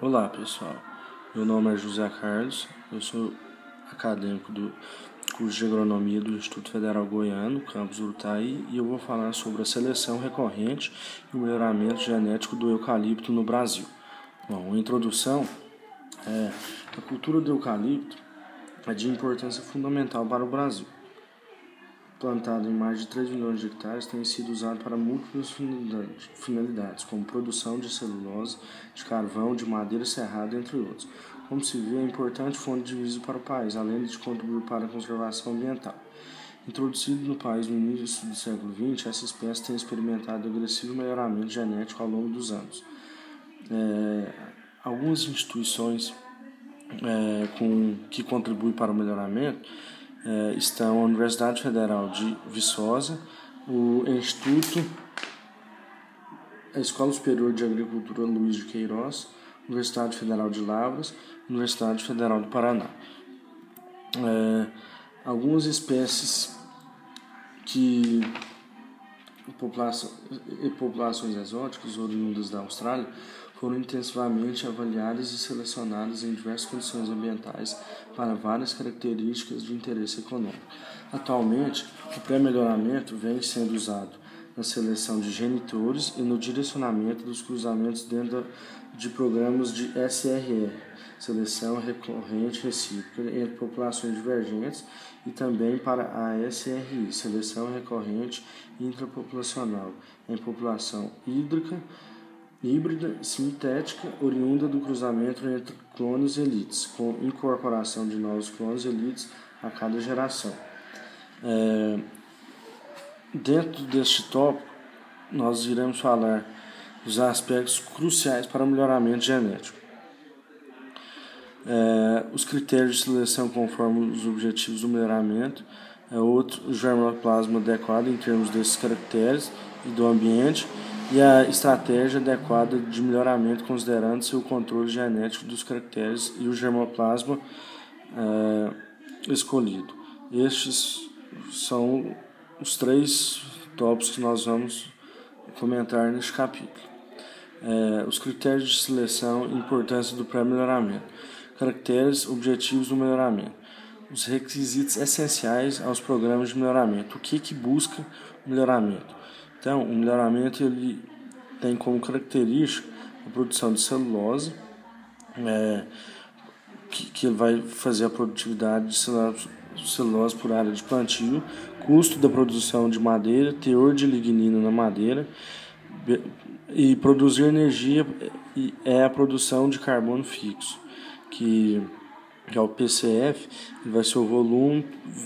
Olá pessoal, meu nome é José Carlos, eu sou acadêmico do curso de Agronomia do Instituto Federal Goiano, campus Urutaí, e eu vou falar sobre a seleção recorrente e o melhoramento genético do eucalipto no Brasil. Bom, a introdução a cultura do eucalipto é de importância fundamental para o Brasil. Plantado em mais de 3 milhões de hectares, tem sido usado para múltiplas finalidades, como produção de celulose, de carvão, de madeira serrada, entre outros. Como se vê, é importante fonte de divisa para o país, além de contribuir para a conservação ambiental. Introduzido no país no início do século XX, essa espécie tem experimentado agressivo melhoramento genético ao longo dos anos. Algumas instituições que contribuem para o melhoramento estão a Universidade Federal de Viçosa, o Instituto, a Escola Superior de Agricultura Luiz de Queiroz, Universidade Federal de Lavras, Universidade Federal do Paraná. Algumas espécies que populações exóticas oriundas da Austrália foram intensivamente avaliadas e selecionadas em diversas condições ambientais para várias características de interesse econômico. Atualmente, o pré-melhoramento vem sendo usado na seleção de genitores e no direcionamento dos cruzamentos dentro de programas de SRR, seleção recorrente recíproca entre populações divergentes, e também para a SRI, seleção recorrente intrapopulacional, em população híbrida sintética oriunda do cruzamento entre clones elites, com incorporação de novos clones elites a cada geração. Dentro deste tópico, nós iremos falar dos aspectos cruciais para o melhoramento genético. Os critérios de seleção conforme os objetivos do melhoramento, o germoplasma adequado em termos desses caracteres e do ambiente, e a estratégia adequada de melhoramento considerando-se o controle genético dos caracteres e o germoplasma escolhido. Estes são os 3 tópicos que nós vamos comentar neste capítulo. Os critérios de seleção e importância do pré-melhoramento. Caracteres, objetivos do melhoramento. Os requisitos essenciais aos programas de melhoramento. O que busca o melhoramento? Então, o melhoramento ele tem como característica a produção de celulose, que vai fazer a produtividade de celulose por área de plantio, custo da produção de madeira, teor de lignina na madeira, e produzir energia é a produção de carbono fixo, que é o PCF, que vai ser o volume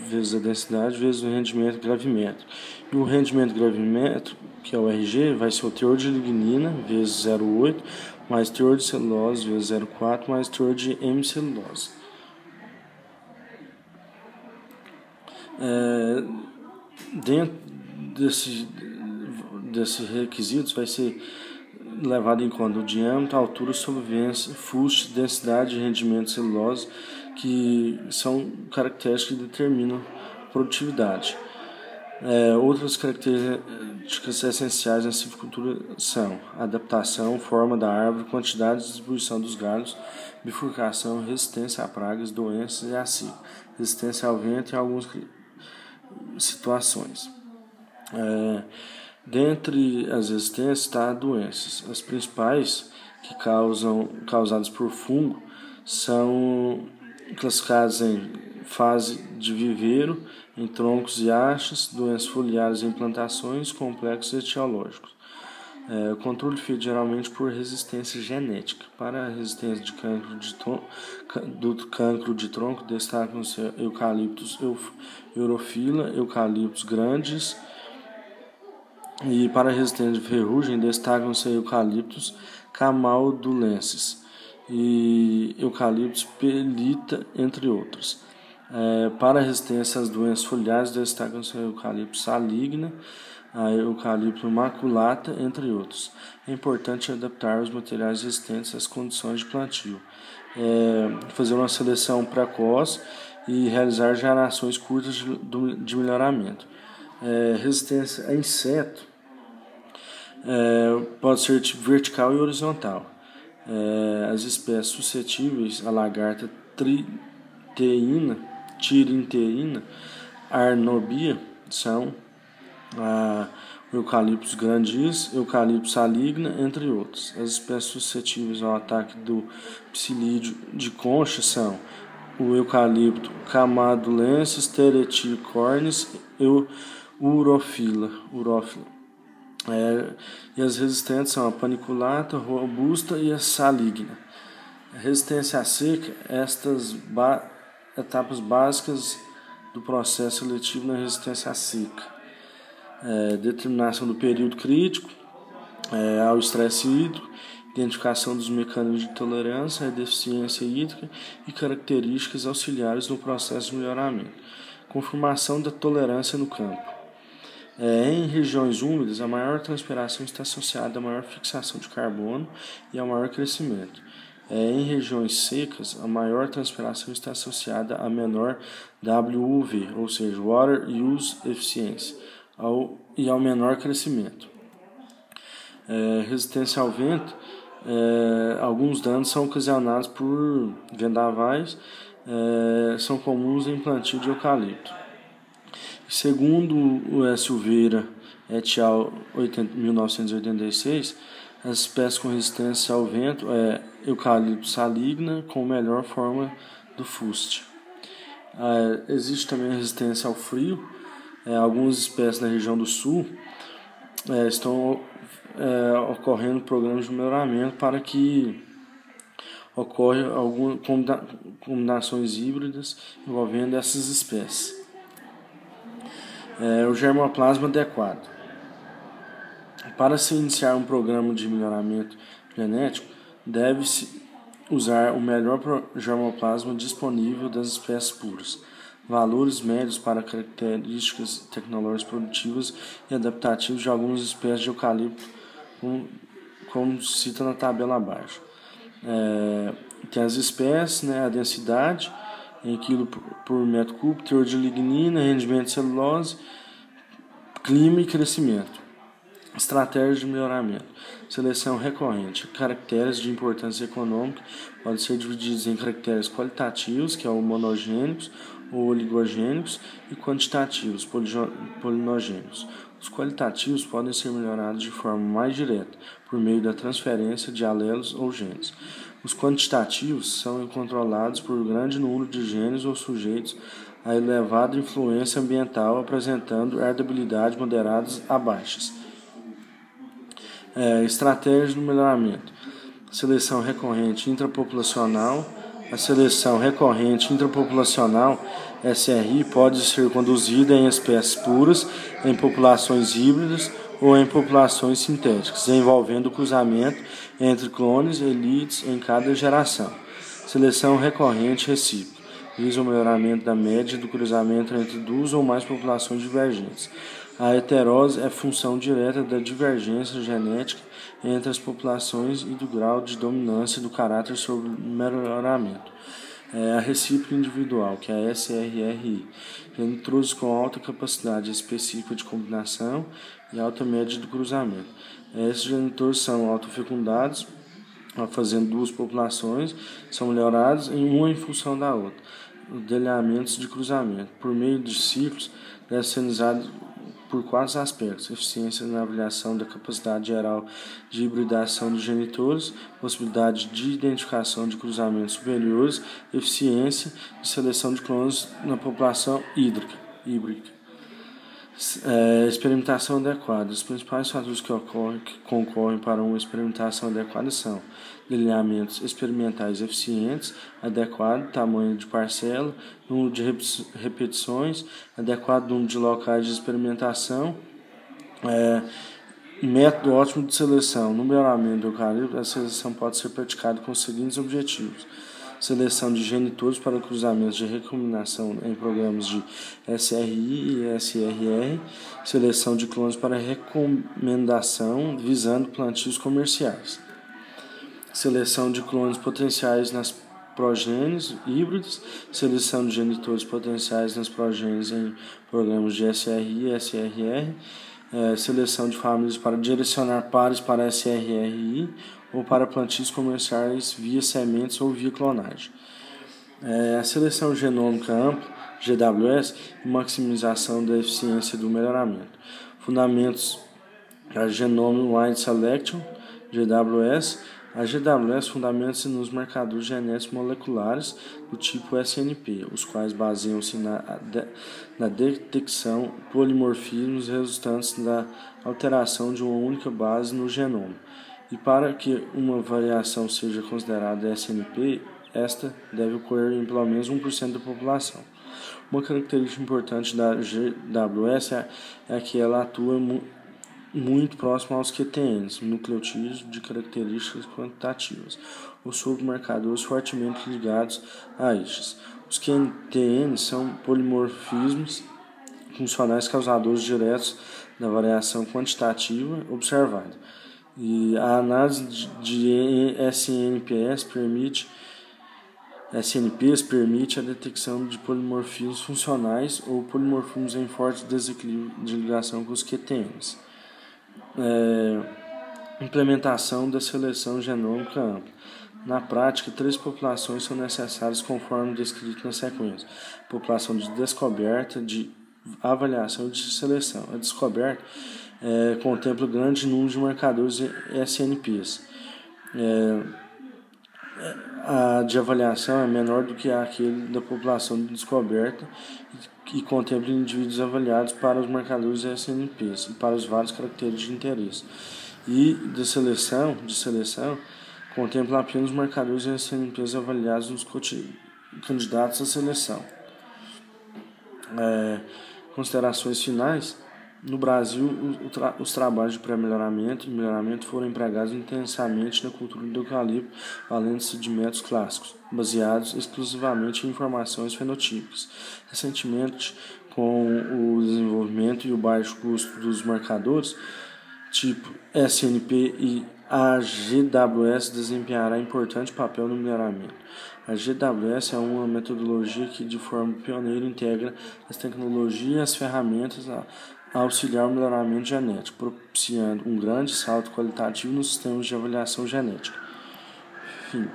vezes a densidade vezes o rendimento gravimétrico. E o rendimento gravimétrico, que é o RG, vai ser o teor de lignina vezes 0,8, mais teor de celulose vezes 0,4, mais teor de hemicelulose. Dentro desses requisitos vai ser levado em conta o diâmetro, altura, solvência, fuste, densidade e rendimento de celulose, que são características que determinam a produtividade. Outras características essenciais na silvicultura são adaptação, forma da árvore, quantidade e distribuição dos galhos, bifurcação, resistência a pragas, doenças e a seca, resistência ao vento em algumas situações. Dentre as resistências está doenças. As principais causadas por fungo são classificadas em fase de viveiro, em troncos e hastes, doenças foliares em plantações, complexos etiológicos. O controle feito geralmente por resistência genética. Para a resistência do cancro de tronco, destacam-se eucaliptos eurofila, eucaliptos grandes, e para a resistência de ferrugem, destacam-se eucaliptos camaldulensis e eucaliptos pelita, entre outros. Para a resistência às doenças foliares, destacam-se eucalipto saligna, a eucalipto maculata, entre outros. É importante adaptar os materiais resistentes às condições de plantio, fazer uma seleção precoce e realizar gerações curtas de melhoramento. Resistência a inseto pode ser tipo vertical e horizontal. As espécies suscetíveis à lagarta tirinteína arnobia são o Eucalyptus grandis, Eucalyptus saligna, entre outros. As espécies suscetíveis ao ataque do psilídeo de concha são o Eucalipto camadulensis, tereticornis e o urófila. E as resistentes são a paniculata, robusta e a saligna. A resistência à seca, estas etapas básicas do processo seletivo na resistência à seca. Determinação do período crítico ao estresse hídrico, identificação dos mecanismos de tolerância à deficiência hídrica e características auxiliares no processo de melhoramento. Confirmação da tolerância no campo. Em regiões úmidas, a maior transpiração está associada a maior fixação de carbono e a maior crescimento. Em regiões secas, a maior transpiração está associada a menor WUV, ou seja, Water Use Efficiency, e ao menor crescimento. Resistência ao vento. Alguns danos são ocasionados por vendavais, são comuns em plantio de eucalipto. Segundo o Silveira et al. 1986, as espécies com resistência ao vento Eucalipto saligna com melhor forma do fuste. Existe também a resistência ao frio. Algumas espécies na região do sul estão ocorrendo programas de melhoramento para que ocorra algumas combinações híbridas envolvendo essas espécies. O germoplasma adequado. Para se iniciar um programa de melhoramento genético, deve-se usar o melhor germoplasma disponível das espécies puras. Valores médios para características tecnológicas produtivas e adaptativas de algumas espécies de eucalipto, como cita na tabela abaixo. Tem as espécies, a densidade em quilo por metro cúbico, teor de lignina, rendimento de celulose, clima e crescimento. Estratégias de melhoramento. Seleção recorrente. Caracteres de importância econômica podem ser divididos em caracteres qualitativos, que é o monogênicos ou oligogênicos, e quantitativos, polinogênicos. Os qualitativos podem ser melhorados de forma mais direta, por meio da transferência de alelos ou genes. Os quantitativos são controlados por grande número de genes ou sujeitos a elevada influência ambiental, apresentando herdabilidade moderadas a baixas. Estratégia do melhoramento. Seleção recorrente intrapopulacional. A seleção recorrente intrapopulacional, SRI, pode ser conduzida em espécies puras, em populações híbridas ou em populações sintéticas, envolvendo o cruzamento entre clones e elites em cada geração. Seleção recorrente recíproca visa o melhoramento da média do cruzamento entre duas ou mais populações divergentes. A heterose é função direta da divergência genética entre as populações e do grau de dominância do caráter sobre o melhoramento. A recíproca individual, que é a SRRI, genitores com alta capacidade específica de combinação e alta média do cruzamento. Esses genitores são autofecundados, fazendo duas populações, são melhorados uma em função da outra. Os delineamentos de cruzamento, por meio de ciclos, deve ser analisado por quatro aspectos: eficiência na avaliação da capacidade geral de hibridação dos genitores, possibilidade de identificação de cruzamentos superiores, eficiência de seleção de clones na população híbrida. Experimentação adequada. Os principais fatores que concorrem para uma experimentação adequada são delineamentos experimentais eficientes, adequado tamanho de parcela, número de repetições, adequado número de locais de experimentação, método ótimo de seleção. No melhoramento do eucalipto, a seleção pode ser praticada com os seguintes objetivos: seleção de genitores para cruzamentos de recombinação em programas de SRI e SRR, seleção de clones para recomendação visando plantios comerciais, seleção de clones potenciais nas progênies híbridos, seleção de genitores potenciais nas progênies em programas de SRI e SRR, seleção de famílias para direcionar pares para SRRI ou para plantios comerciais via sementes ou via clonagem. A seleção genômica ampla, GWS, e maximização da eficiência do melhoramento. Fundamentos da Genome Wide Selection, GWS. A GWS fundamenta-se nos marcadores genéticos moleculares do tipo SNP, os quais baseiam-se na detecção de polimorfismos resultantes da alteração de uma única base no genoma. E para que uma variação seja considerada SNP, esta deve ocorrer em pelo menos 1% da população. Uma característica importante da GWS é que ela atua muito próximo aos QTNs, nucleotídeos de características quantitativas, ou sobre marcadores fortemente ligados a estes. Os QTNs são polimorfismos funcionais causadores diretos da variação quantitativa observada. E a análise de SNPs permite a detecção de polimorfismos funcionais ou polimorfismos em forte desequilíbrio de ligação com os QTNs. Implementação da seleção genômica ampla. Na prática, 3 populações são necessárias conforme descrito na sequência: população de descoberta, de avaliação e de seleção. A descoberta contempla grande número de marcadores SNPs. A de avaliação é menor do que aquele da população de descoberta e contempla indivíduos avaliados para os marcadores SNPs e para os vários caracteres de interesse. E de seleção contempla apenas os marcadores SNPs avaliados nos candidatos à seleção. Considerações finais. No Brasil, os trabalhos de pré-melhoramento e melhoramento foram empregados intensamente na cultura do eucalipto, valendo-se de métodos clássicos, baseados exclusivamente em informações fenotípicas. Recentemente, com o desenvolvimento e o baixo custo dos marcadores, tipo SNP, e a GWS desempenhará importante papel no melhoramento. A GWS é uma metodologia que, de forma pioneira, integra as tecnologias e as ferramentas a auxiliar o melhoramento genético, propiciando um grande salto qualitativo nos sistemas de avaliação genética. Fim.